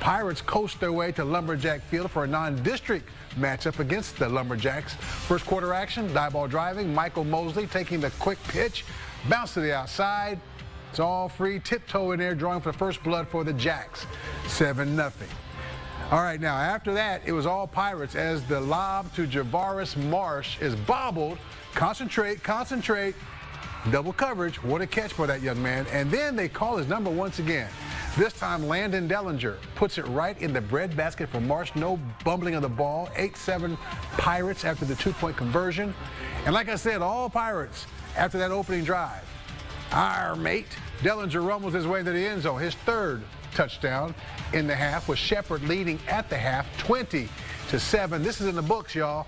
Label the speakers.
Speaker 1: Pirates coast their way to Lumberjack Field for a non-district matchup against the Lumberjacks. First quarter action, Diboll driving, Michael Mosley taking the quick pitch, bounce to the outside. It's all free, tiptoe in there, drawing for the first blood for the Jacks. 7-0. All right, now after that, it was all Pirates as the lob to Javaris Marsh is bobbled. Concentrate, concentrate. Double coverage. What a catch by that young man. And then they call his number once again. This time, Landon Dellinger puts it right in the breadbasket for Marsh. No bumbling of the ball. 8-7 Pirates after the two-point conversion. And like I said, all Pirates after that opening drive. Our mate, Dellinger rumbles his way to the end zone. His third touchdown in the half with Shepard leading at the half 20-7. This is in the books, y'all.